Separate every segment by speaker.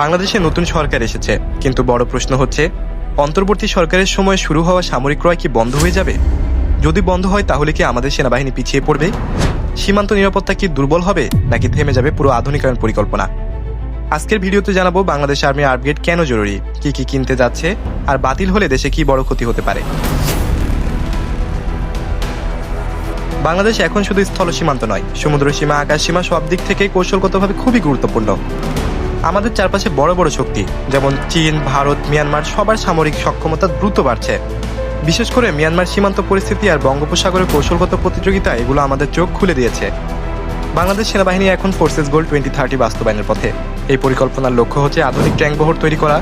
Speaker 1: বাংলাদেশে নতুন সরকার এসেছে, কিন্তু বড় প্রশ্ন হচ্ছে অন্তর্বর্তী সরকারের সময় শুরু হওয়া সামরিক ক্রয় কি বন্ধ হয়ে যাবে? যদি বন্ধ হয় তাহলে কি আমাদের সেনাবাহিনী পিছিয়ে পড়বে? সীমান্ত নিরাপত্তা কি দুর্বল হবে, নাকি থেমে যাবে পুরো আধুনিকায়ন পরিকল্পনা? আজকের ভিডিওতে জানাবো বাংলাদেশ আর্মি আপগ্রেড কেন জরুরি, কি কি কিনতে যাচ্ছে, আর বাতিল হলে দেশে কি বড় ক্ষতি হতে পারে। বাংলাদেশ এখন শুধু স্থল সীমান্ত নয়, সমুদ্র সীমা, আকাশ সীমা সব দিক থেকে কৌশলগতভাবে খুবই গুরুত্বপূর্ণ। আমাদের চারপাশে বড় বড় শক্তি যেমন চীন, ভারত, মিয়ানমার সবার সামরিক সক্ষমতা দ্রুত বাড়ছে। বিশেষ করে মিয়ানমার সীমান্ত পরিস্থিতি আর বঙ্গোপসাগরের কৌশলগত প্রতিযোগিতা এগুলো আমাদের চোখ খুলে দিয়েছে। বাংলাদেশ সেনাবাহিনী এখন ফোর্সেস গোল 2030 বাস্তবায়নের পথে। এই পরিকল্পনার লক্ষ্য হচ্ছে আধুনিক ট্যাঙ্ক বহর তৈরি করা,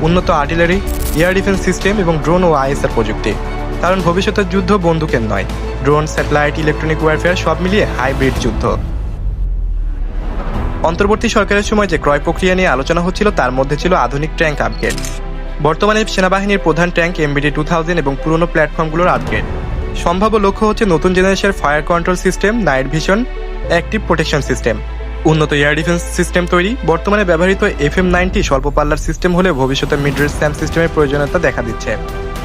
Speaker 1: উন্নত আর্টিলারি, এয়ার ডিফেন্স সিস্টেম এবং ড্রোন ও আইএসআর প্রযুক্তি। কারণ ভবিষ্যতের যুদ্ধ বন্দুকের নয়, ড্রোন, স্যাটেলাইট, ইলেকট্রনিক ওয়ারফেয়ার সব মিলিয়ে হাইব্রিড যুদ্ধ। অন্তর্বর্তী সরকারের সময় যে ক্রয় প্রক্রিয়া নিয়ে আলোচনা হচ্ছিল তার মধ্যে ছিল আধুনিক ট্যাঙ্ক আপগ্রেড। বর্তমানে সেনাবাহিনীর প্রধান ট্যাঙ্ক MBD 2000 এবং পুরনো প্ল্যাটফর্মগুলোর আপগ্রেড। সম্ভাব্য লক্ষ্য হচ্ছে নতুন জেনারেশনের fire control system, night vision, active protection system, উন্নত এয়ার ডিফেন্স সিস্টেম তৈরি। বর্তমানে ব্যবহৃত FM90 স্বল্প পাল্লার সিস্টেম হলে ভবিষ্যতে মিড রেঞ্জ স্যাম সিস্টেমের প্রয়োজনীয়তা দেখা দিচ্ছে,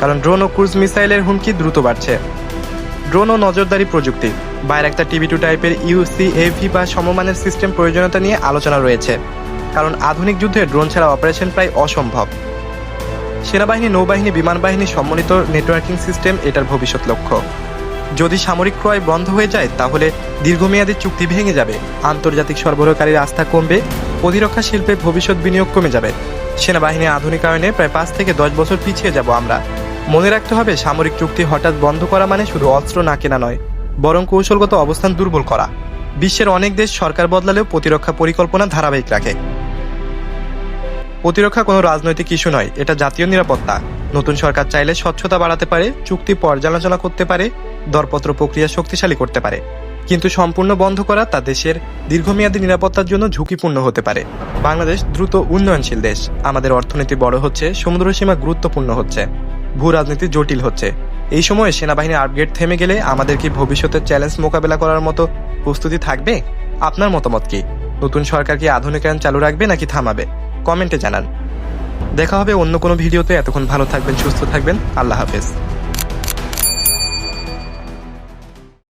Speaker 1: কারণ ড্রোন ও ক্রুজ মিসাইলের হুমকি দ্রুত বাড়ছে। ড্রোন ও নজরদারি প্রযুক্তি, বাইরাক্তার TB2 টাইপের UCAV বা সমমানের সিস্টেম প্রয়োজনীয়তা নিয়ে আলোচনা রয়েছে, কারণ আধুনিক যুদ্ধে ড্রোন ছাড়া অপারেশন প্রায় অসম্ভব। সেনাবাহিনী, নৌবাহিনী, বিমান বাহিনী সম্মিলিত নেটওয়ার্কিং সিস্টেম এটার ভবিষ্যৎ লক্ষ্য। যদি সামরিক ক্রয় বন্ধ হয়ে যায় তাহলে দীর্ঘমেয়াদী চুক্তি ভেঙে যাবে, আন্তর্জাতিক সরবরাহকারীর আস্থা কমবে, প্রতিরক্ষা শিল্পে ভবিষ্যৎ বিনিয়োগ কমে যাবে। সেনাবাহিনী আধুনিকায়নে প্রায় 5 থেকে 10 বছর পিছিয়ে যাব আমরা। মনে রাখতে হবে, সামরিক চুক্তি হঠাৎ বন্ধ করা মানে শুধু অস্ত্র না কেনা নয়, বরং কৌশলগত অবস্থান দুর্বল করা। বিশ্বের অনেক দেশ সরকার বদলালেও প্রতিরক্ষা পরিকল্পনা ধারাবাহিক রাখে। প্রতিরক্ষা কোনো রাজনৈতিক ইস্যু নয়, এটা জাতীয় নিরাপত্তা। নতুন সরকার চাইলে স্বচ্ছতা বাড়াতে পারে, চুক্তি পর্যালোচনা করতে পারে, দরপত্র প্রক্রিয়া শক্তিশালী করতে পারে, কিন্তু সম্পূর্ণ বন্ধ করা তা দেশের দীর্ঘমেয়াদী নিরাপত্তার জন্য ঝুঁকিপূর্ণ হতে পারে। বাংলাদেশ দ্রুত উন্নয়নশীল দেশ, আমাদের অর্থনীতি বড় হচ্ছে, সমুদ্র সীমা গুরুত্বপূর্ণ হচ্ছে, ভূ রাজনীতি জটিল হচ্ছে। এই সময়ে সেনাবাহিনী আপগ্রেড থেমে গেলে আমাদের কি ভবিষ্যতের চ্যালেঞ্জ মোকাবেলা করার মতো প্রস্তুতি থাকবে? আপনার মতামত কি? নতুন সরকার কি আধুনিকায়ন চালু রাখবে নাকি থামাবে? কমেন্টে জানান। দেখা হবে অন্য কোনো ভিডিওতে। এতক্ষণ ভালো থাকবেন, সুস্থ থাকবেন। আল্লাহ হাফেজ।